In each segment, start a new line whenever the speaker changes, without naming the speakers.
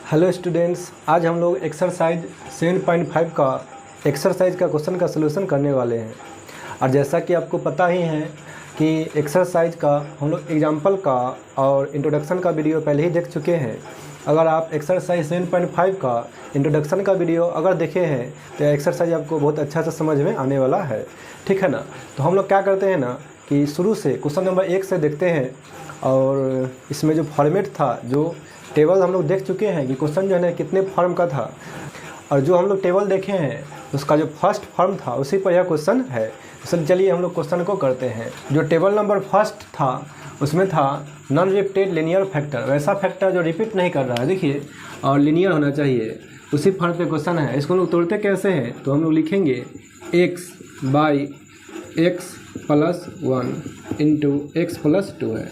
Hello students, आज हम लोग एक्सरसाइज 7.5 का एक्सरसाइज का क्वेश्चन का सलूशन करने वाले हैं। और जैसा कि आपको पता ही है कि एक्सरसाइज का हम लोग एग्जाम्पल का और इंट्रोडक्शन का वीडियो पहले ही देख चुके हैं। अगर आप एक्सरसाइज 7.5 का इंट्रोडक्शन का वीडियो अगर देखे हैं तो एक्सरसाइज आपको बहुत अच्छा से समझ में आने वाला है, ठीक है ना। तो हम लोग क्या करते हैं ना कि शुरू से क्वेश्चन नंबर 1 से देखते हैं। और इसमें जो फॉर्मेट था, जो टेबल हम लोग देख चुके हैं कि क्वेश्चन जो है ना कितने फॉर्म का था, और जो हम लोग टेबल देखे हैं उसका जो फर्स्ट फॉर्म था उसी पर यह क्वेश्चन है। तो चलिए हम लोग क्वेश्चन को करते हैं। जो टेबल नंबर फर्स्ट था उसमें था नॉन रिपीटेड लिनियर फैक्टर, वैसा फैक्टर जो रिपीट नहीं कर रहा है, देखिए, और लिनियर होना चाहिए, उसी फॉर्म पे क्वेश्चन है। इसको हम लोग तोड़ते कैसे हैं, तो हम लोग लिखेंगे x by x plus 1 into x plus 2 है।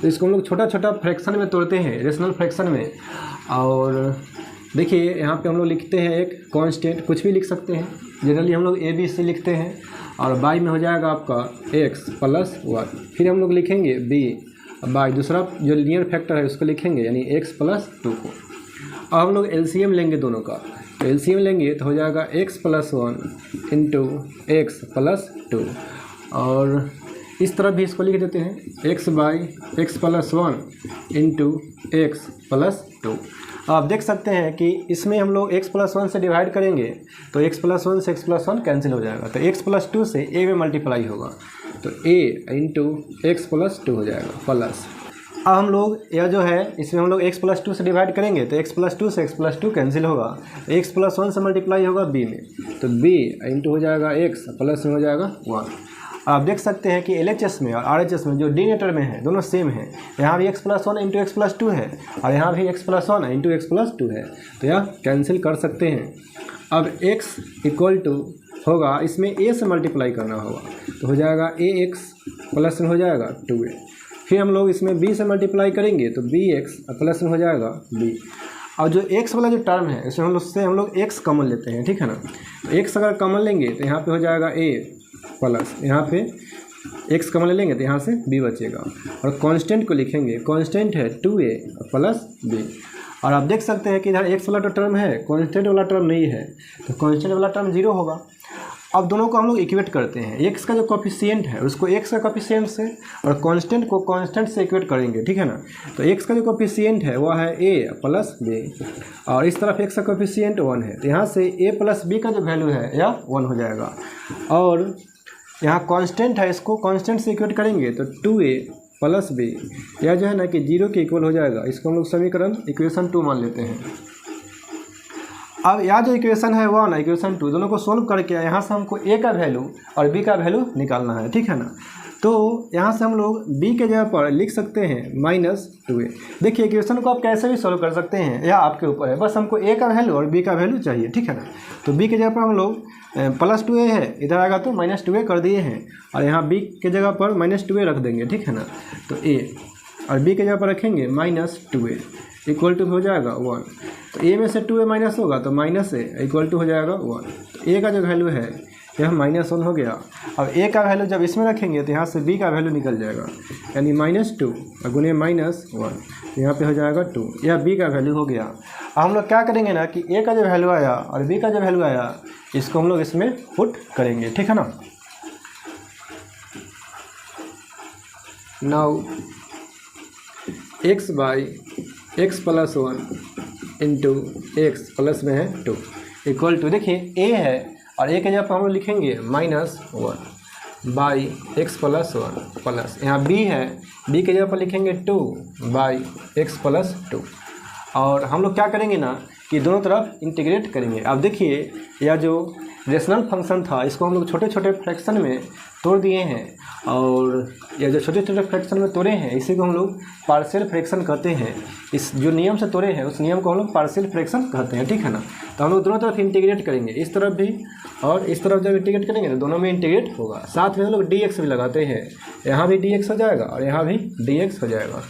तो इसको हम लोग छोटा छोटा फ्रैक्शन में तोड़ते हैं, रेशनल फ्रैक्शन में। और देखिए यहाँ पे हम लोग लिखते हैं एक कांस्टेंट, कुछ भी लिख सकते हैं, जनरली हम लोग a b c लिखते हैं। और बाई में हो जाएगा आपका x प्लस 1, फिर हम लोग लिखेंगे b बाई दूसरा जो लीनियर फैक्टर है उसको लिखेंगे, यानी x प्लस 2 को। अब हम लोग एलसीएम लेंगे दोनों का, तो एलसीएम लेंगे तो हो जाएगा x plus 1 into x plus 2। और इस तरफ भी इसको लिख देते हैं x by x plus 1 into x plus 2। आप देख सकते हैं कि इसमें हम लोग x प्लस 1 से डिवाइड करेंगे तो x प्लस 1 से x प्लस 1 कैंसिल हो जाएगा, तो x प्लस 2 से a में मल्टीप्लाई होगा, तो a इंटू एक्स प्लस 2 हो जाएगा प्लस। अब हम लोग यह जो है इसमें हम लोग x प्लस 2 से डिवाइड करेंगे तो x प्लस 2 से x प्लस 2 कैंसिल होगा, तो x प्लस 1 से मल्टीप्लाई होगा b में, तो b इंटू हो जाएगा x प्लस में हो जाएगा 1। आप देख सकते हैं कि LHS में और RHS में जो डिनोमिनेटर में है दोनों सेम है। यहाँ भी x plus 1 into x plus 2 है और यहाँ भी x plus 1 into x plus 2 है, तो यह कैंसिल कर सकते हैं। अब x इक्वल टू होगा, इसमें a से मल्टीप्लाई करना होगा, तो हो जाएगा ax प्लस में हो जाएगा 2a। फिर हम लोग इसमें b से मल्टीप्लाई करेंगे तो bx प्लस में हो जाएगा b। और जो x वाला जो टर्म है इसमें हम लोग x कॉमन लेते हैं, ठीक है ना। तो x अगर कॉमन लेंगे तो यहाँ पे हो जाएगा a प्लस, यहाँ पे x कॉमन ले लेंगे तो यहाँ से b बचेगा। और कांस्टेंट को लिखेंगे, कांस्टेंट है 2a प्लस b। और आप देख सकते हैं कि इधर x वाला टर्म है, कांस्टेंट वाला टर्म नहीं है, तो कांस्टेंट वाला टर्म 0 होगा। अब दोनों को हम लोग इक्वेट करते हैं, x का जो कोफिशिएंट है उसको x का कोफिशिएंट से और कांस्टेंट को कांस्टेंट से इक्वेट करेंगे, ठीक है ना। तो x का जो कोफिशिएंट है वह है a प्लस b, और इस तरफ x का कोफिशिएंट 1 है, तो यहाँ से a प्लस b का जो वैल्यू है यह 1 हो जाएगा। और यहाँ कांस्टेंट है, इसको कांस्टेंट से इक्वेट करेंगे तो 2a प्लस b, यह जो है ना कि 0 के इक्वल हो जाएगा। इसको हम लोग समीकरण इक्वेशन 2 मान लेते हैं। अब यह जो इक्वेशन है 1 इक्वेशन 2 दोनों को सोल्व करके यहाँ से हमको a का वैल्यू और b का वैल्यू निकालना है, ठीक है ना। तो यहाँ से हम लोग b के जगह पर लिख सकते हैं -2a। देखिए इक्वेशन को आप कैसे भी सोल्व कर सकते हैं, यह आपके ऊपर है, बस हमको a का वैल्यू और b का वैल्यू चाहिए, ठीक है ना। तो b के जगह पर हम लोग +2a है, इधर आएगा तो -2a कर दिए हैं, और यहाँ b के जगह पर -2a रख देंगे, ठीक है ना। तो a और b के जगह पर रखेंगे -2a इक्वल टू हो जाएगा 1। तो a में से 2a माइनस होगा तो -a इक्वल टू हो जाएगा 1। तो a का जो वैल्यू है यह -1 हो गया। अब a का वैल्यू जब इसमें रखेंगे तो यहाँ से b का वैल्यू निकल जाएगा, यानी -2 और गुने -1, यहाँ पे हो जाएगा 2, यह b का वैल्यू हो गया। अब हम लोग क्या करेंगे ना कि a का जो वैल्यू आया और b का जो वैल्यू आया इसको हम लोग इसमें पुट करेंगे, ठीक है ना। Now x by x plus 1 into x plus में है 2 इक्वल टू, देखिए a है और a के जगह पर हम लोग लिखेंगे -1 बाई एक्स प्लस 1 प्लस, यहाँ b है, b के जगह पर लिखेंगे 2 बाई एक्स प्लस 2। और हम लोग क्या करेंगे ना कि दोनों तरफ इंटीग्रेट करेंगे। अब देखिए यह जो रेशनल फंक्शन था इसको हम लोग छोटे छोटे फ्रैक्शन में तोड़ दिए हैं, और यह जो छोटे छोटे फ्रैक्शन में तोड़े हैं इसी को हम लोग पार्शियल फ्रैक्शन कहते हैं। इस जो नियम से तोड़े हैं उस नियम को हम लोग पार्शियल फ्रैक्शन कहते हैं, ठीक है ना। तो हम लोग दोनों तरफ इंटीग्रेट करेंगे, इस तरफ भी और इस तरफ जब इंटीग्रेट करेंगे तो दोनों में इंटीग्रेट होगा। साथ में हम लोग dx भी लगाते हैं, यहाँ भी dx हो जाएगा और यहाँ भी dx हो जाएगा।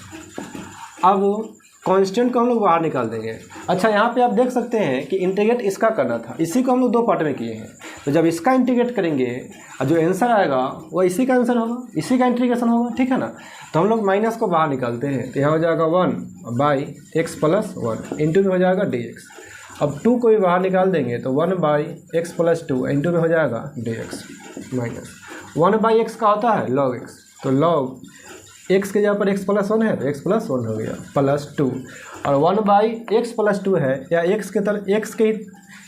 अब कांस्टेंट को हम लोग बाहर निकाल देंगे। अच्छा, यहाँ पे आप देख सकते हैं कि इंटीग्रेट इसका करना था, इसी को हम लोग 2 पार्ट में किए हैं। तो जब इसका इंटीग्रेट करेंगे और जो आंसर आएगा वो इसी का आंसर होगा, इसी का इंटीग्रेशन होगा, ठीक है ना। तो हम लोग माइनस को बाहर निकालते हैं, तो यहाँ हो जाएगा 1/x+1 इंटू में हो जाएगा dx। अब 2 को भी बाहर निकाल देंगे तो 1/x+2 इंटू में हो जाएगा dx माइनस 1/x का होता है log x, तो log x के जगह पर x+1 है तो x+1 हो गया +2, और 1/x+2 है या x के ही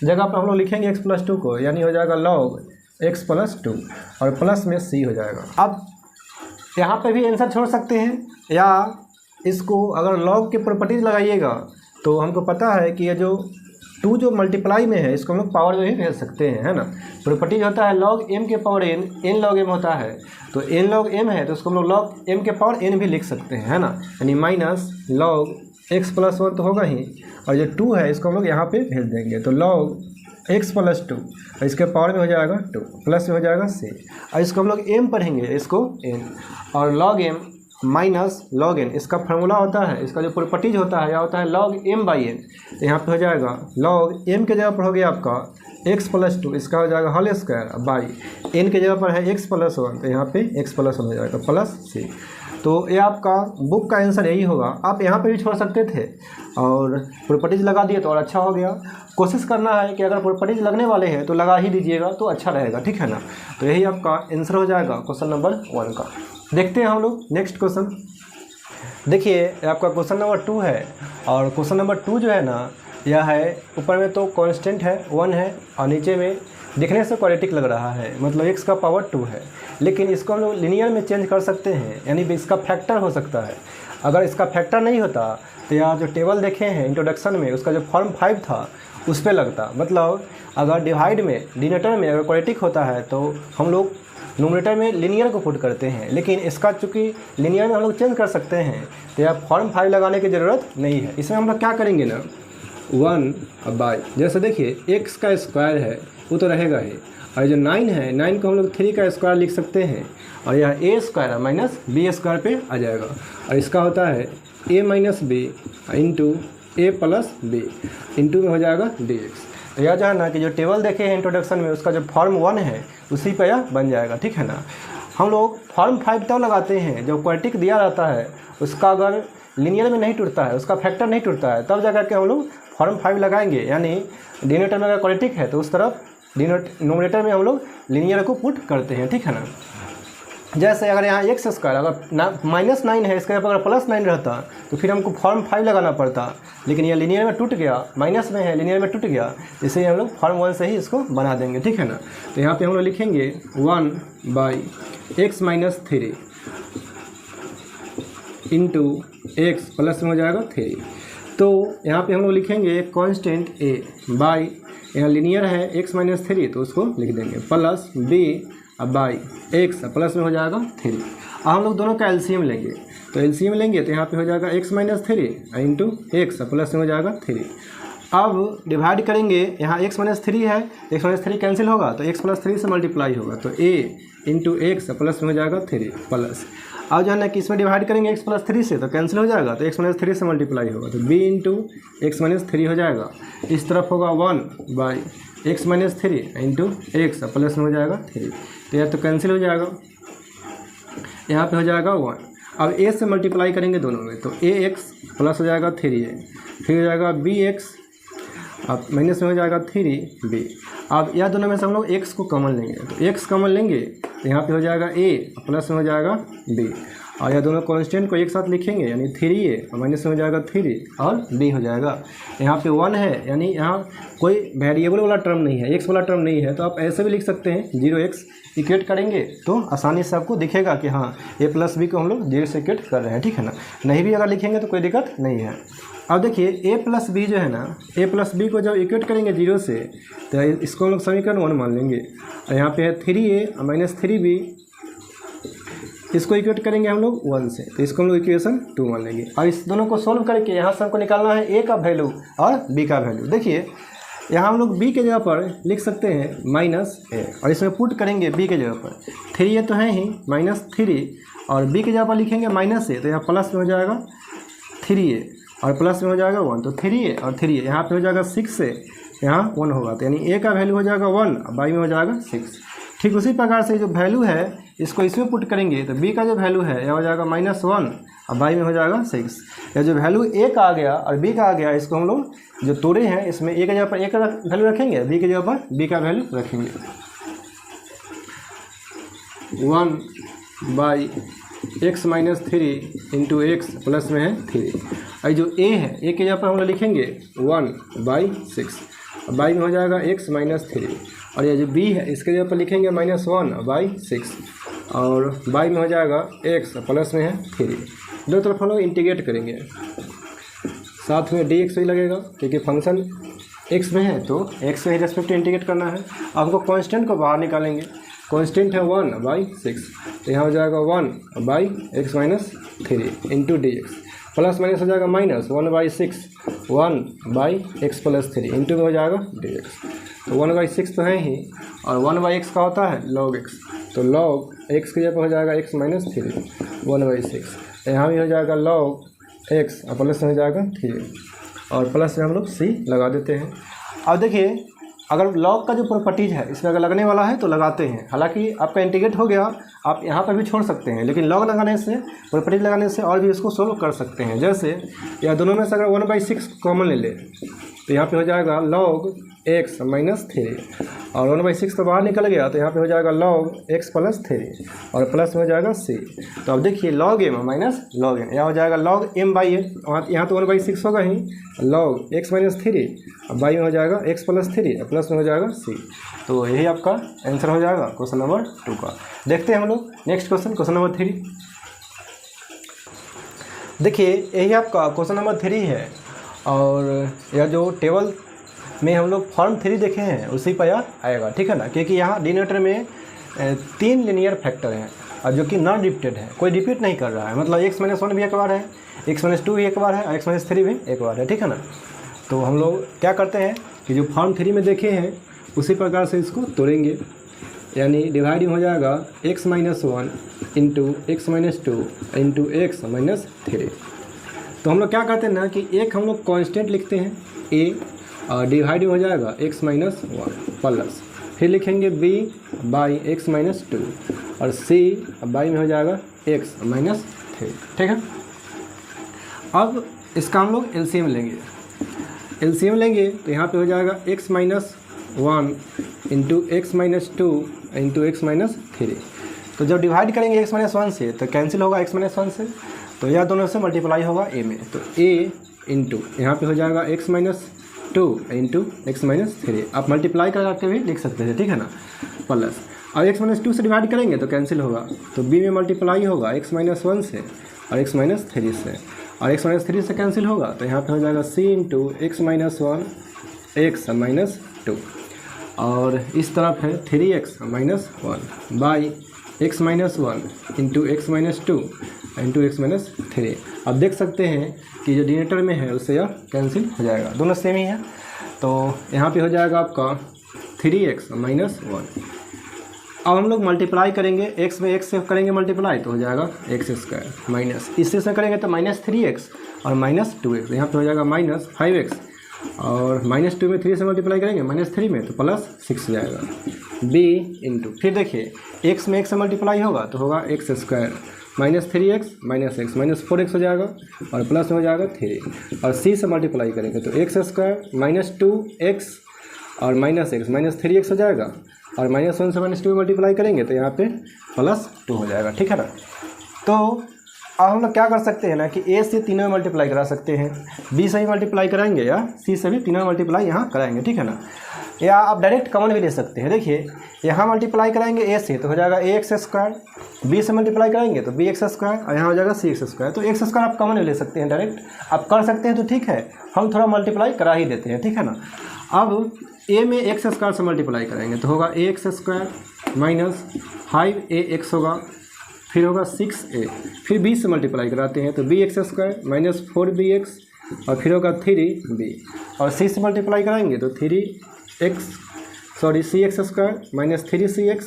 जगह पर हम लोग लिखेंगे x+2 को, यानी हो जाएगा log x+2 और प्लस में c हो जाएगा। अब यहाँ पे भी आंसर छोड़ सकते हैं, या इसको अगर log के प्रॉपर्टीज लगाइएगा तो हमको पता है कि ये जो 2 जो मल्टीप्लाई में है इसको हम लोग पावर में भी भेज सकते हैं, है ना। प्रॉपर्टीज होता है log m के पावर n log m होता है, तो n log m है तो उसको हम लोग log m के पावर n भी लिख सकते हैं, है ना। यानी माइनस log x+1 तो होगा ही, और जो 2 है इसको हम लोग यहाँ पे भेज देंगे, तो log x+2 और इसके पावर में हो जाएगा 2 प्लस में हो जाएगा c, और इसको हम लोग m पढ़ेंगे, इसको n, और log m minus log n इसका फार्मूला होता है, इसका जो प्रॉपर्टीज होता है यह होता है log m/n। तो यहाँ पे हो जाएगा log m के जगह पर हो गया आपका x+2, इसका हो जाएगा होल स्क्वायर, बाई n के जगह पर है x+1 तो यहाँ पे x+1 हो जाएगा प्लस c। तो ये आपका बुक का आंसर यही होगा। आप यहाँ पे भी छोड़ सकते थे और प्रॉपर्टीज लगा दिए तो और अच्छा हो गया। कोशिश करना है कि अगर प्रॉपर्टीज लगने वाले हैं तो लगा ही दीजिएगा तो अच्छा रहेगा, ठीक है ना। तो यही आपका आंसर हो जाएगा क्वेश्चन नंबर 1 का। देखते हैं हम लोग नेक्स्ट क्वेश्चन। देखिए आपका क्वेश्चन नंबर 2 है, और क्वेश्चन नंबर 2 जो है ना यह है ऊपर में तो कांस्टेंट है 1 है, और नीचे में दिखने से क्वाड्रेटिक लग रहा है, मतलब x का पावर 2 है, लेकिन इसको हम लोग लीनियर में चेंज कर सकते हैं, यानी इसका फैक्टर हो सकता है। अगर इसका फैक्टर नहीं होता तो यहाँ जो टेबल देखे हैं इंट्रोडक्शन में उसका जो फॉर्म 5 था उस पर लगता, मतलब अगर डिवाइड में डिनोमिनेटर में अगर क्वाड्रेटिक होता है तो हम लोग न्यूमरेटर में लिनियर को पुट करते हैं, लेकिन इसका चूँकि लिनियर में हम लोग चेंज कर सकते हैं तो यहाँ फॉर्म 5 लगाने की ज़रूरत नहीं है। इसमें हम लोग क्या करेंगे ना 1/, जैसे देखिए x का स्क्वायर है वो तो रहेगा ही, और जो 9 है 9 को हम लोग 3 का स्क्वायर लिख सकते हैं, और यह a square minus b square पे आ जाएगा, और इसका होता है a minus B into a plus B into में हो जाएगा dx। तो यह जो है ना कि जो टेबल देखे हैं इंट्रोडक्शन में उसका जो फॉर्म 1 है उसी पे यह बन जाएगा, ठीक है ना। हम लोग फॉर्म 5 तब लगाते हैं जो क्वाड्रेटिक दिया रहता है उसका अगर लीनियर में नहीं टूटता है, उसका फैक्टर नहीं टूटता है, तब जाकर के हम लोग फॉर्म 5 लगाएंगे, यानी डिनोमिनेटर में अगर क्वाड्रेटिक है तो उस तरफ न्यूमरेटर में हम लोग लीनियर को पुट करते हैं, ठीक है ना। जैसे अगर यहाँ x स्क्वायर अगर -9 है, इसके अगर +9 रहता तो फिर हमको फॉर्म 5 लगाना पड़ता, लेकिन ये लीनियर में टूट गया, माइनस में है लीनियर में टूट गया, इसलिए हम लोग फॉर्म 1 से ही इसको बना देंगे, ठीक है ना। तो यहाँ पे हम लोग लिखेंगे 1/x-3 इंटू x प्लस में हो जाएगा 3। तो यहाँ पे हम लोग लिखेंगे कांस्टेंट a बाई, यहाँ लीनियर है x-3 तो उसको लिख देंगे plus b by x plus में हो जाएगा 3। अब हम लोग दोनों का एलसीएम लेंगे, तो एलसीएम लेंगे तो यहाँ पे हो जाएगा x-3 इंटू x प्लस में हो जाएगा 3। अब डिवाइड करेंगे, यहाँ x-3 है, x-3 कैंसिल होगा तो x + 3 से मल्टीप्लाई होगा, तो a इंटू x प्लस में हो जाएगा 3 प्लस। अब जो है ना कि इसमें डिवाइड करेंगे x + 3 से तो कैंसिल हो जाएगा, तो x - 3 से मल्टीप्लाई होगा, तो b इंटू x - 3 हो जाएगा। इस तरफ होगा 1/x - 3 इंटू x प्लस में हो जाएगा 3, तो यह तो कैंसिल हो जाएगा, यहाँ पे हो जाएगा 1। अब a से मल्टीप्लाई करेंगे दोनों में, तो ax प्लस हो जाएगा 3a, फिर हो जाएगा bx, अब माइनस में हो जाएगा 3b। अब यह दोनों में से हम लोग x को कॉमन लेंगे, तो x कॉमन लेंगे तो यहाँ पे हो जाएगा a प्लस में हो जाएगा b, और यह दोनों कांस्टेंट को एक साथ लिखेंगे यानी 3a और माइनस में हो जाएगा 3 और b हो जाएगा। यहाँ पे 1 है, यानी यहाँ कोई वेरिएबल वाला टर्म नहीं है, x वाला टर्म नहीं है, तो आप ऐसे भी लिख सकते हैं 0x इक्वेट करेंगे तो आसानी से आपको दिखेगा कि हाँ a प्लस बी को हम लोग 0 से इक्वेट कर रहे हैं, ठीक है ना। नहीं भी अगर लिखेंगे तो कोई दिक्कत नहीं है। अब देखिए a प्लस बी जो है ना, a प्लस बी को जब इक्वेट करेंगे 0 से तो इसको हम लोग समीकरण 1 मान लेंगे, और यहाँ पे है 3a और माइनस 3b, इसको इक्वेट करेंगे हम लोग 1 से, तो इसको हम लोग इक्वेशन 2 मान लेंगे। और इस दोनों को सोल्व करके यहाँ से हमको निकालना है a का वैल्यू और b का वैल्यू। देखिए यहाँ हम लोग b के जगह पर लिख सकते हैं -a, और इसमें पुट करेंगे b के जगह पर 3a तो है ही -3, और b के जगह पर लिखेंगे -a, तो यहाँ प्लस में हो जाएगा 3a और प्लस में हो जाएगा 1, तो 3a और 3a, यहाँ पे हो जाएगा 6 से यहाँ 1 होगा, तो यानी a का वैल्यू हो जाएगा 1 और y में हो जाएगा 6। ठीक उसी प्रकार से जो वैल्यू है इसको इसमें पुट करेंगे तो b का जो वैल्यू है यह हो जाएगा -1 और y में हो जाएगा 6। या जो वैल्यू a का आ गया और b का आ गया, इसको हम लोग जो तोड़े हैं इसमें a की जगह पर a का वैल्यू रखेंगे, b की जगह पर b का वैल्यू रखेंगे। 1/x - 3 इंटू x प्लस में है 3। और जो a है a की जगह पर हम लोग लिखेंगे 1/6 और y में हो जाएगा x - 3। और ये जो b है इसके जगह पर लिखेंगे -1/6 और y में हो जाएगा x प्लस में है 3। दो तरफ हम लोग इंटीग्रेट करेंगे, साथ में dx भी लगेगा क्योंकि फंक्शन x में है तो x के रेस्पेक्ट इंटीग्रेट करना है। आपको कांस्टेंट को बाहर निकालेंगे, कांस्टेंट है 1/6, तो यहाँ हो जाएगा 1/x - 3 into dx plus minus हो जाएगा -1/6 1/x + 3 इंटू में हो जाएगा dx। तो 1/6 तो है ही और 1/x का होता है log x, तो log x की जगह हो जाएगा x - 3 1/6। यहाँ भी हो जाएगा log x और प्लस में हो जाएगा 3 और प्लस में हम लोग c लगा देते हैं। अब देखिए अगर log का जो प्रॉपर्टीज़ है इसमें अगर लगने वाला है तो लगाते हैं, हालांकि आपका इंटीग्रेट हो गया, आप यहाँ पर भी छोड़ सकते हैं, लेकिन log लगाने से प्रॉपर्टीज लगाने से और भी इसको सोल्व कर सकते हैं। जैसे या दोनों में से अगर 1/6 कॉमन ले ले तो यहाँ पे हो जाएगा log x - 3 और 1/6 तो बाहर निकल गया तो यहाँ पे हो जाएगा log x + 3 और प्लस में हो जाएगा c। तो अब देखिए log m minus log n, यहाँ हो जाएगा log m/n, यहाँ तो 1/6 होगा ही, log x - 3 और y में हो जाएगा x + 3 और प्लस में हो जाएगा c। तो यही आपका आंसर हो जाएगा क्वेश्चन नंबर 2 का। देखते हैं हम लोग नेक्स्ट क्वेश्चन नंबर 3। देखिए यही आपका क्वेश्चन नंबर 3 है और यह जो टेबल में हम लोग फॉर्म 3 देखे हैं उसी पर यह आएगा, ठीक है ना, क्योंकि यहाँ डिनोमिनेटर में 3 लीनियर फैक्टर हैं और जो कि नॉन रिपीटेड है, कोई रिपीट नहीं कर रहा है, मतलब x - 1 भी एक बार है, x - 2 भी एक बार है और x - 3 भी एक बार है, ठीक है ना। तो हम लोग क्या करते हैं कि जो फॉर्म 3 में देखे हैं उसी प्रकार से इसको तोड़ेंगे, यानी डिवाइडिंग हो जाएगा x - 1 into x - 2 into x - 3। तो हम लोग क्या करते हैं ना कि एक हम लोग कांस्टेंट लिखते हैं a और डिवाइड हो जाएगा x - 1 प्लस फिर लिखेंगे b/x - 2 और c y में हो जाएगा x - 3, ठीक है। अब इसका हम लोग एलसीएम लेंगे तो यहाँ पे हो जाएगा x - 1 into x - 2 into x - 3। तो जब डिवाइड करेंगे x - 1 से तो कैंसिल होगा x - 1 से, तो यह दोनों से मल्टीप्लाई होगा a में, तो a इंटू यहाँ पे हो जाएगा x - 2 इंटू x - 3। आप मल्टीप्लाई करके भी लिख सकते हैं, ठीक है ना, प्लस और x - 2 से डिवाइड करेंगे तो कैंसिल होगा, तो b में मल्टीप्लाई होगा x - 1 से और x - 3 से और x - 3 से कैंसिल होगा, तो यहाँ पे हो जाएगा c इंटू x - 1 x - 2 और इस तरफ है 3x - 1 by x - 1 into x - 2 into x - 3। अब देख सकते हैं कि जो डिनोमिनेटर में है उससे यह कैंसिल हो जाएगा, दोनों सेम ही है। तो यहाँ पे हो जाएगा आपका 3x - 1। अब हम लोग मल्टीप्लाई करेंगे, x में x से करेंगे मल्टीप्लाई तो हो जाएगा x² माइनस इससे से करेंगे तो -3x और -2x, यहाँ पे हो जाएगा -5x और -2 में 3 से मल्टीप्लाई करेंगे -3 में तो +6 हो जाएगा b इंटू फिर देखिए x में x से मल्टीप्लाई होगा तो होगा x² -3x -x -4x हो जाएगा और प्लस में हो जाएगा 3 और c से मल्टीप्लाई करेंगे तो x² -2x और -x -3x हो जाएगा और -1 से -2 मल्टीप्लाई करेंगे तो यहाँ पे +2 हो जाएगा, ठीक है ना। तो अब हम लोग क्या कर सकते हैं ना कि a से तीनों में मल्टीप्लाई करा सकते हैं, b से भी मल्टीप्लाई कराएंगे या c से भी तीनों में मल्टीप्लाई यहाँ कराएंगे, ठीक है ना। या आप डायरेक्ट कॉमन भी ले सकते हैं। देखिए यहाँ मल्टीप्लाई कराएंगे a से तो हो जाएगा ax², b से मल्टीप्लाई कराएंगे तो bx² और यहाँ हो जाएगा cx²। तो x² आप कॉमन भी ले सकते हैं, डायरेक्ट आप कर सकते हैं तो ठीक है, हम थोड़ा मल्टीप्लाई करा ही देते हैं, ठीक है ना। अब a में x² से मल्टीप्लाई कराएंगे तो होगा ax² माइनस 5ax होगा, फिर होगा 6a, फिर b से मल्टीप्लाई कराते हैं तो bx² माइनस 4bx और फिर होगा 3b और c से मल्टीप्लाई कराएंगे तो cx² माइनस 3cx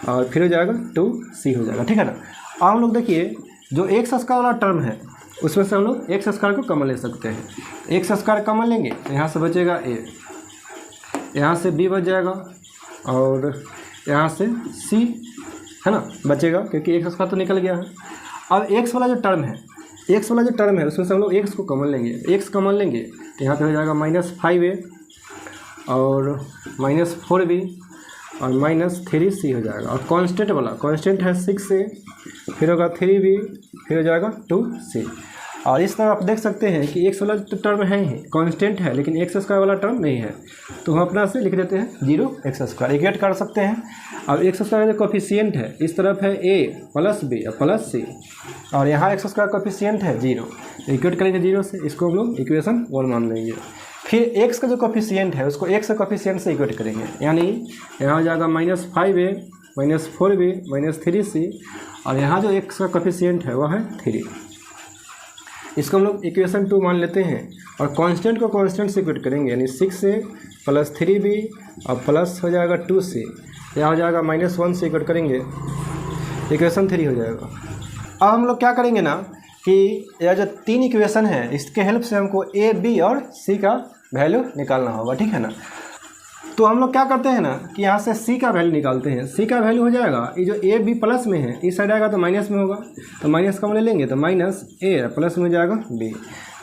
और फिर हो जाएगा 2c हो जाएगा, ठीक है ना। अब हम लोग देखिए जो x² वाला टर्म है उसमें से हम लोग एक्स स्क्वायर को कॉमन ले सकते हैं। एक्स स्क्वायर कॉमन लेंगे तो यहाँ से बचेगा ए, यहाँ से बी बच जाएगा और यहाँ से सी है ना बचेगा, क्योंकि एक्स स्क्वायर तो निकल गया है। अब एक्स वाला जो टर्म है, एक्स वाला जो टर्म है उसमें से हम लोग एक्स को कॉमन लेंगे। एक्स कॉमन लेंगे तो यहाँ पे हो जाएगा -5a और -4b और -3c हो जाएगा। और कांस्टेंट वाला, कांस्टेंट है 6a, फिर होगा 3b, फिर हो जाएगा 2c। और इस तरह आप देख सकते हैं कि एक्स वाला जो टर्म है ही कांस्टेंट है, लेकिन एक्स स्क्वायर वाला टर्म नहीं है, तो हम अपना से लिख देते हैं 0x²। इक्वेट कर सकते हैं। अब एक्स स्क्वायर का जो कोफिशिएंट है इस तरफ है a + b + c, और यहाँ एक्स स्क्वायर कोफिशिएंट है 0, इक्वेट करेंगे 0 से, इसको हम लोग इक्वेशन 1 मान लेंगे। फिर एक्स का जो कोफिशिएंट है उसको एक्स का कोफिशिएंट से इक्वेट करेंगे, यानी यहाँ हो जाएगा -5a -4b -3c, और यहाँ जो एक्स का कोफिशिएंट है वह है 3। इसको हम लोग इक्वेशन 2 मान लेते हैं और कांस्टेंट को कांस्टेंट से इक्वेट करेंगे, यानी 6a + 3b और प्लस हो जाएगा 2c, यहाँ हो जाएगा -1 से इक्वेट करेंगे, इक्वेशन 3 हो जाएगा। अब हम लोग क्या करेंगे ना कि यह जो 3 इक्वेशन है इसके हेल्प से हमको a, b और c का वैल्यू निकालना होगा, ठीक है ना। तो हम लोग क्या करते हैं ना कि यहाँ से c का वैल्यू निकालते हैं। c का वैल्यू हो जाएगा, ये जो a b प्लस में है इस साइड आएगा तो माइनस में होगा, तो माइनस का ले लेंगे तो -a प्लस में हो जाएगा b।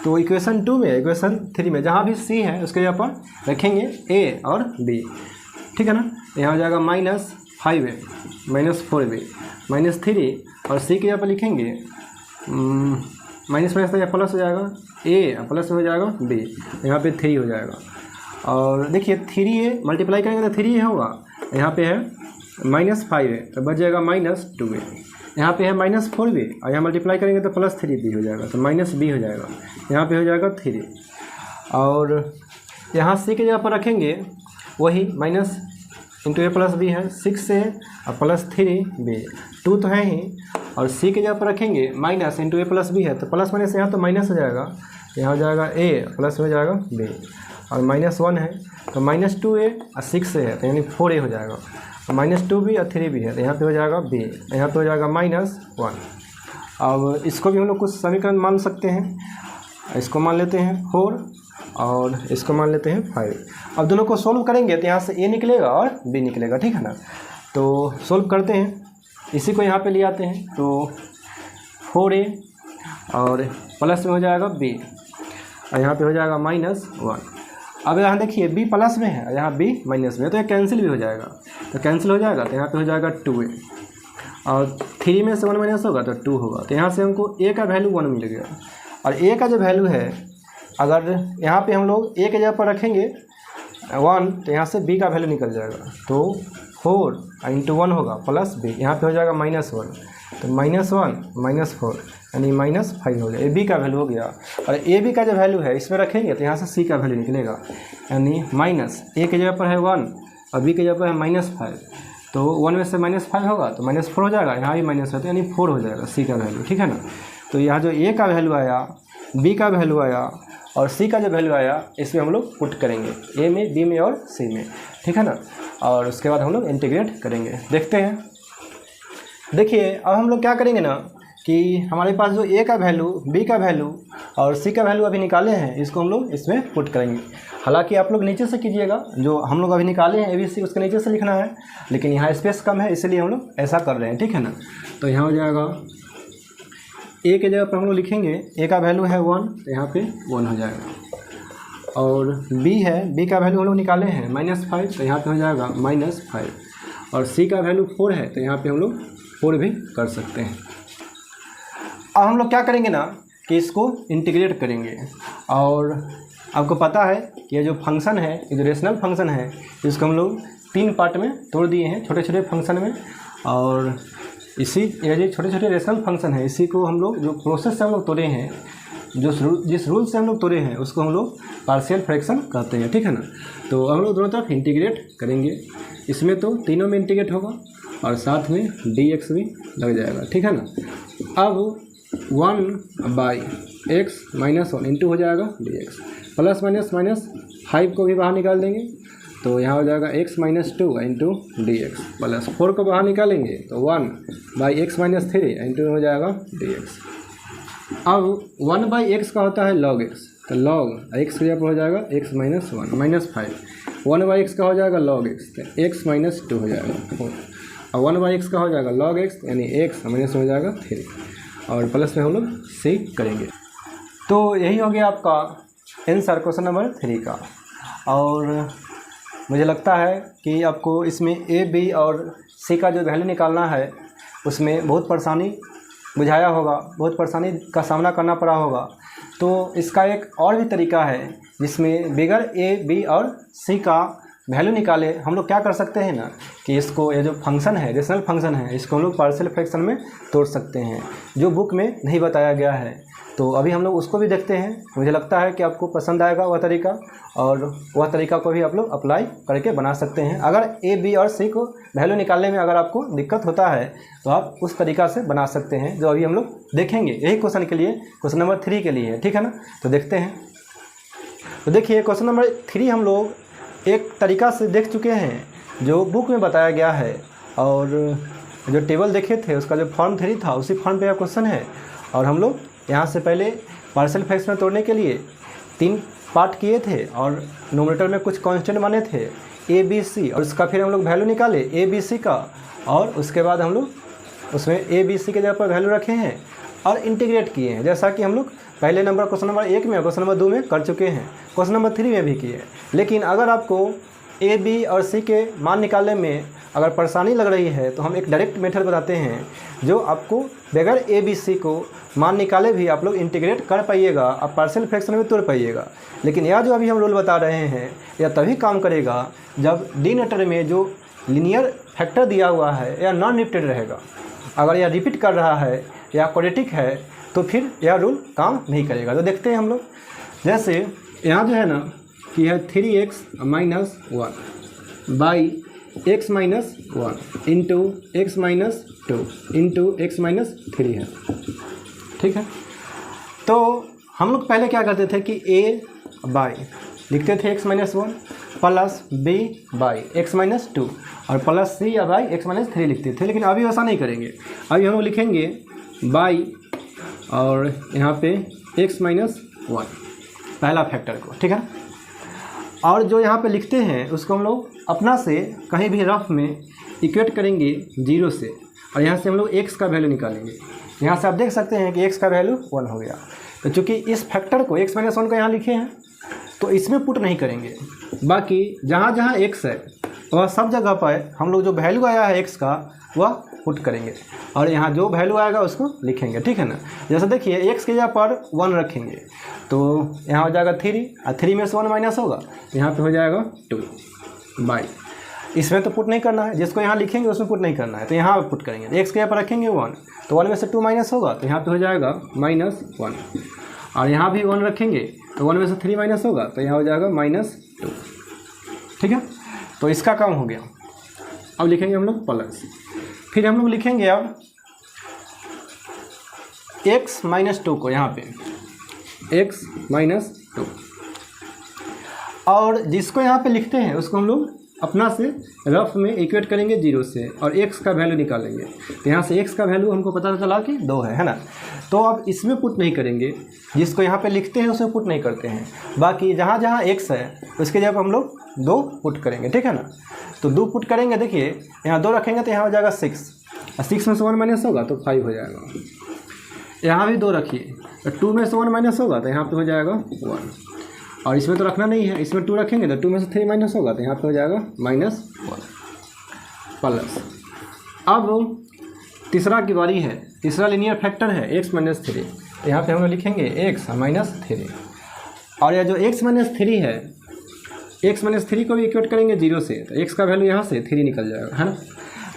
तो इक्वेशन 2 में, इक्वेशन 3 में जहाँ भी c है उसके जगह पर रखेंगे a और b, ठीक है ना। यहाँ हो जाएगा -5a -4b -3, और c के जगह पर लिखेंगे माइनस तो प्लस हो जाएगा, a प्लस में हो जाएगा b, यहाँ पे 3 हो जाएगा। और देखिए 3a मल्टीप्लाई करेंगे तो 3a होगा, यहाँ पे है -5a तो बच जाएगा -2a, यहाँ पे है -4b और यहाँ मल्टीप्लाई करेंगे तो +3b हो जाएगा, तो -b हो जाएगा, यहाँ पे हो जाएगा 3। और यहाँ c के जगह पर रखेंगे वही माइनस इंटू a + b है 6a और +3b, 2 तो है ही, और c के जगह पर रखेंगे माइनस इंटू a + b है, तो प्लस माइनस यहाँ तो माइनस हो जाएगा, यहाँ हो जाएगा a प्लस में हो जाएगा b, और -1 है तो -2a और 6a है तो यानी 4a हो जाएगा, और -2b और 3b है तो यहाँ पे हो जाएगा b, यहाँ पे हो जाएगा -1। अब इसको भी हम लोग कुछ समीकरण मान सकते हैं, इसको मान लेते हैं 4 और इसको मान लेते हैं 5। अब दोनों को सोल्व करेंगे तो यहाँ से a निकलेगा और b निकलेगा, ठीक है ना। तो सोल्व करते हैं, इसी को यहाँ पे ले आते हैं, तो 4a और प्लस में हो जाएगा b और यहाँ पे हो जाएगा -1। अब यहाँ देखिए b प्लस में है, यहाँ b माइनस में है, तो ये कैंसिल भी हो जाएगा, तो कैंसिल हो जाएगा तो यहाँ पे हो जाएगा 2a, और 3 में से 1 माइनस होगा तो 2 होगा, तो यहाँ से हमको a का वैल्यू 1 मिल गया। और a का जो वैल्यू है, अगर यहाँ पे हम लोग a के जगह पर रखेंगे 1 तो यहाँ से b का वैल्यू निकल जाएगा, तो 4 × 1 होगा प्लस b, यहाँ पे हो जाएगा -1, तो -1 -4 यानी -5 हो गया, ए बी का वैल्यू हो गया। और ए बी का जो वैल्यू है इसमें रखेंगे तो यहाँ से सी का वैल्यू निकलेगा, यानी ए के जगह पर है 1 और बी के जगह पर है -5, तो 1 में से -5 होगा तो -4 हो जाएगा, यहाँ भी माइनस है तो यानी 4 हो जाएगा सी का वैल्यू, ठीक है ना। तो यहाँ जो ए का वैल्यू आया, बी का वैल्यू आया और सी का जो वैल्यू आया, इसमें हम लोग पुट करेंगे ए में, बी में और सी में, ठीक है ना। और उसके बाद हम लोग इंटीग्रेट करेंगे, देखते हैं। देखिए अब हम लोग क्या करेंगे ना कि हमारे पास जो ए का वैल्यू, बी का वैल्यू और सी का वैल्यू अभी निकाले हैं, इसको हम लोग इसमें पुट करेंगे। हालांकि आप लोग नीचे से कीजिएगा, जो हम लोग अभी निकाले हैं ए बी सी उसके नीचे से लिखना है, लेकिन यहाँ स्पेस कम है इसलिए हम लोग ऐसा कर रहे हैं, ठीक है ना। तो यहाँ हो जाएगा ए के जगह पर हम लोग लिखेंगे, ए का वैल्यू है 1 तो यहाँ पे 1 हो जाएगा, और बी है, बी का वैल्यू हम लोग निकाले हैं -5 तो यहाँ पे हो जाएगा -5, और सी का वैल्यू 4 है तो यहाँ पे हम लोग 4 भी कर सकते हैं। अब हम लोग क्या करेंगे ना कि इसको इंटीग्रेट करेंगे, और आपको पता है कि ये जो फंक्शन है, ये जो रेशनल फंक्शन है, इसको हम लोग 3 पार्ट में तोड़ दिए हैं, छोटे छोटे फंक्शन में। और इसी ये जो छोटे छोटे रेशनल फंक्शन है, इसी को हम लोग जो प्रोसेस से हम लोग तोड़े हैं, जिस रूल से हम लोग तोड़े हैं, उसको हम लोग पार्शियल फ्रैक्शन कहते हैं, ठीक है ना। तो हम लोग दोनों तरफ इंटीग्रेट करेंगे, इसमें तो तीनों में इंटीग्रेट होगा और साथ में dx भी लग जाएगा, ठीक है ना। अब 1/x - 1 इंटू हो जाएगा dx, प्लस माइनस 5 को भी बाहर निकाल देंगे तो यहाँ हो जाएगा x - 2 इंटू dx, प्लस 4 को बाहर निकालेंगे तो 1/x - 3 इंटू हो जाएगा dx। अब 1/x का होता है log x, तो log x की जगह पर हो जाएगा x माइनस 1 माइनस 5। 1/x का हो जाएगा log x, तो x माइनस 2 हो जाएगा 4। और 1/x का हो जाएगा log x यानी x माइनस हो जाएगा 3 और प्लस में हम लोग c करेंगे। तो यही हो गया आपका आंसर क्वेश्चन नंबर 3 का। और मुझे लगता है कि आपको इसमें a b और c का जो वैल्यू निकालना है उसमें बहुत परेशानी बुझाया होगा, बहुत परेशानी का सामना करना पड़ा होगा। तो इसका एक और भी तरीका है जिसमें बगैर a b और c का वैल्यू निकाले हम लोग क्या कर सकते हैं ना कि इसको ये जो फंक्शन है, रेशनल फंक्शन है, इसको हम लोग पार्शियल फ्रैक्शन में तोड़ सकते हैं जो बुक में नहीं बताया गया है। तो अभी हम लोग उसको भी देखते हैं। मुझे लगता है कि आपको पसंद आएगा वह तरीका, और वह तरीका को भी आप लोग अप्लाई करके बना सकते हैं। अगर ए बी और सी को वैल्यू निकालने में अगर आपको दिक्कत होता है तो आप उस तरीका से बना सकते हैं जो अभी हम लोग देखेंगे। यही क्वेश्चन के लिए, क्वेश्चन नंबर 3 के लिए है, ठीक है ना। तो देखते हैं। तो देखिए क्वेश्चन नंबर 3 हम लोग एक तरीका से देख चुके हैं जो बुक में बताया गया है, और जो टेबल देखे थे उसका जो फॉर्म 3 था उसी फॉर्म पे क्वेश्चन है। और हम लोग यहाँ से पहले पार्शियल फ्रैक्शन में तोड़ने के लिए 3 पार्ट किए थे और नोमिनेटर में कुछ कांस्टेंट माने थे ए बी सी, और उसका फिर हम लोग वैल्यू निकाले ए बी सी का, और उसके बाद हम लोग उसमें ए बी सी के जगह पर वैल्यू रखे हैं और इंटीग्रेट किए हैं, जैसा कि हम लोग पहले नंबर क्वेश्चन नंबर 1 में, क्वेश्चन नंबर 2 में कर चुके हैं, क्वेश्चन नंबर 3 में भी किए। लेकिन अगर आपको ए बी और सी के मान निकालने में अगर परेशानी लग रही है तो हम एक डायरेक्ट मेथड बताते हैं जो आपको बगैर ए बी सी को मान निकाले भी आप लोग इंटीग्रेट कर पाइएगा, आप पार्शियल फ्रैक्शन में तोड़ पाइएगा। लेकिन यह जो अभी हम रूल बता रहे हैं यह तभी काम करेगा जब डिनोमिनेटर में जो लीनियर फैक्टर दिया हुआ है या नॉन रिपीटेड रहेगा। अगर यह रिपीट कर रहा है या क्वाड्रेटिक है तो फिर यह रूल काम नहीं करेगा। तो देखते हैं हम लोग, जैसे यहाँ जो है ना कि है 3x minus 1 by x minus 1 into x minus 2 into x minus 3 है, ठीक है। तो हम लोग पहले क्या करते थे कि a बाई लिखते थे x minus 1 plus b by x minus 2 और प्लस c या बाई x माइनस 3 लिखते थे। लेकिन अभी ऐसा नहीं करेंगे, अभी हम लोग लिखेंगे बाई और यहाँ पे x माइनस 1 पहला फैक्टर को, ठीक है। और जो यहाँ पे लिखते हैं उसको हम लोग अपना से कहीं भी रफ में इक्वेट करेंगे 0 से, और यहाँ से हम लोग x का वैल्यू निकालेंगे। यहाँ से आप देख सकते हैं कि x का वैल्यू 1 हो गया। तो चूँकि इस फैक्टर को x माइनस 1 को यहाँ लिखे हैं तो इसमें पुट नहीं करेंगे, बाकी जहाँ जहाँ x है वह सब जगह पर हम लोग जो वैल्यू आया है x का वह पुट करेंगे, और यहाँ जो वैल्यू आएगा उसको लिखेंगे, ठीक है ना। जैसे देखिए x की जगह पर 1 रखेंगे तो यहाँ हो जाएगा 3, और 3 में से 1 माइनस होगा तो यहाँ पे हो जाएगा 2 बाई, इसमें तो पुट नहीं करना है, जिसको यहाँ लिखेंगे उसमें पुट नहीं करना है, तो यहाँ पुट करेंगे। x की जगह पर रखेंगे 1 तो 1 में से 2 माइनस होगा तो यहाँ पे हो जाएगा माइनस 1, और यहाँ भी 1 रखेंगे तो 1 में से 3 माइनस होगा तो यहाँ हो जाएगा माइनस 2, ठीक है। तो इसका काम हो गया। अब लिखेंगे हम लोग प्लस, फिर हम लोग लिखेंगे अब x माइनस 2 को यहाँ पे x माइनस 2, और जिसको यहाँ पे लिखते हैं उसको हम लोग अपना से रफ में इक्वेट करेंगे 0 से और x का वैल्यू निकालेंगे। तो यहाँ से x का वैल्यू हमको पता चला कि 2 है ना। तो अब इसमें पुट नहीं करेंगे, जिसको यहाँ पे लिखते हैं उसमें पुट नहीं करते हैं, बाकी जहाँ जहाँ x है उसके जगह हम लोग 2 पुट करेंगे, ठीक है ना। तो 2 पुट करेंगे, देखिए यहाँ 2 रखेंगे तो यहाँ हो जाएगा 6, और 6 में से 1 माइनस होगा तो 5 हो जाएगा। यहाँ भी 2 रखिए तो 2 में से 1 माइनस होगा तो यहाँ पे हो जाएगा 1, और इसमें तो रखना नहीं है, इसमें 2 रखेंगे तो 2 में से 3 माइनस होगा तो यहाँ पे हो जाएगा माइनस 1 प्लस। अब तीसरा की बारी है, तीसरा लीनियर फैक्टर है x माइनस 3, तो यहाँ पे हम लोग लिखेंगे x माइनस 3, और यह जो x माइनस 3 है, x माइनस 3 को भी इक्वेट करेंगे 0 से, तो x का वैल्यू यहाँ से 3 निकल जाएगा, है ना।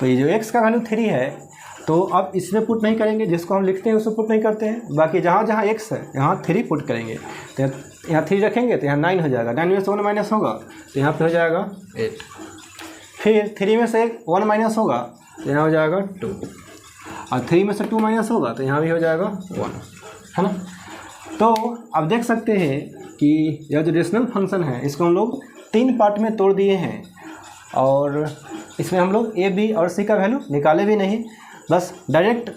तो ये जो x का वैल्यू 3 है तो अब इसमें पुट नहीं करेंगे, जिसको हम लिखते हैं उसमें पुट नहीं करते हैं, बाकी जहाँ जहाँ x है यहाँ 3 पुट करेंगे। तो यहाँ 3 रखेंगे तो यहाँ 9 हो जाएगा, 9 में से 1 माइनस होगा तो यहाँ पे हो जाएगा 8, फिर 3 में से 1 माइनस होगा तो यहाँ हो जाएगा 2, और 3 में से 2 माइनस होगा तो यहाँ भी हो जाएगा 1, है ना। तो अब देख सकते हैं कि यह जो रेशनल फंक्शन है इसको हम लोग 3 पार्ट में तोड़ दिए हैं, और इसमें हम लोग a b और c का वैल्यू निकाले भी नहीं, बस डायरेक्ट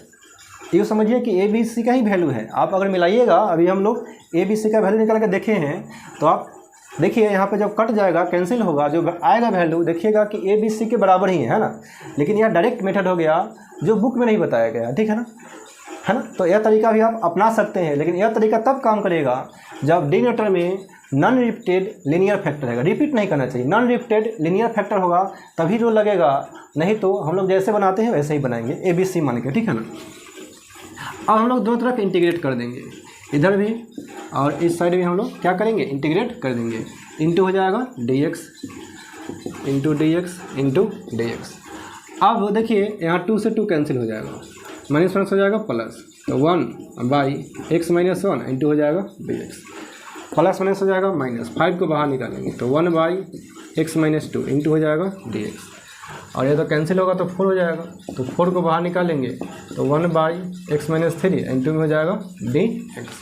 ये समझिए कि ए बी सी का ही वैल्यू है। आप अगर मिलाइएगा, अभी हम लोग ए बी सी का वैल्यू निकाल के देखे हैं, तो आप देखिए यहाँ पे जब कट जाएगा, कैंसिल होगा, जो आएगा वैल्यू देखिएगा कि ए बी सी के बराबर ही है ना। लेकिन यह डायरेक्ट मेथड हो गया जो बुक में नहीं बताया गया, ठीक है ना। तो यह तरीका भी आप अपना सकते हैं, लेकिन यह तरीका तब काम करेगा जब डिनोमिनेटर में नॉन रिपीटेड लीनियर फैक्टर रहेगा। रिपीट नहीं करना चाहिए, नॉन रिपीटेड लीनियर फैक्टर होगा तभी जो लगेगा, नहीं तो हम लोग जैसे बनाते हैं वैसे ही बनाएंगे ए बी सी मान के, ठीक है ना। अब हम लोग दोनों तरफ इंटीग्रेट कर देंगे, इधर भी और इस साइड भी हम लोग क्या करेंगे, इंटीग्रेट कर देंगे। इंटू हो जाएगा D x into D x into D x. अब देखिए यहाँ 2 से 2 कैंसिल हो जाएगा, माइनस माइनस हो जाएगा प्लस, तो 1 बाई एक्स माइनस 1 इंटू हो जाएगा डी एक्स, प्लस माइनस हो जाएगा माइनस, 5 को बाहर निकालेंगे तो 1 बाई एक्स माइनस 2 इंटू हो जाएगा डी एक्स, और ये तो कैंसिल होगा तो 4 हो जाएगा, तो 4 को बाहर निकालेंगे तो 1 बाई एक्स माइनस 3 इंटू में हो जाएगा डी एक्स।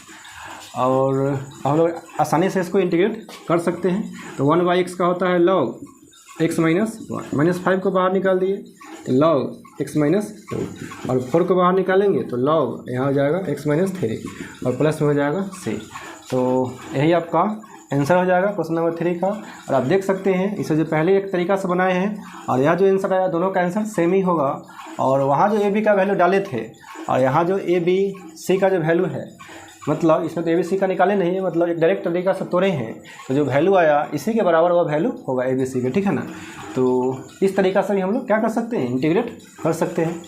और हम लोग आसानी से इसको इंटीग्रेट कर सकते हैं। तो 1 बाई एक्स का होता है लॉग एक्स माइनस 1, माइनस 5 को बाहर निकाल दिए तो लॉग एक्स माइनस 2, और 4 को बाहर निकालेंगे तो लॉग यहाँ हो जाएगा एक्स माइनस 3, और प्लस में हो जाएगा सी। तो यही आपका आंसर हो जाएगा क्वेश्चन नंबर 3 का। और आप देख सकते हैं इसे जो पहले एक तरीका से बनाए हैं और यह जो आंसर आया, दोनों का आंसर सेम ही होगा। और वहाँ जो ए बी का वैल्यू डाले थे और यहाँ जो ए बी सी का जो वैल्यू है, मतलब इसमें तो ए बी सी का निकाले नहीं है, मतलब एक डायरेक्ट तरीका से तोड़े हैं, तो जो वैल्यू आया इसी के बराबर वह वैल्यू होगा ए बी सी का, ठीक है ना। तो इस तरीका से भी हम लोग क्या कर सकते हैं, इंटीग्रेट कर सकते हैं।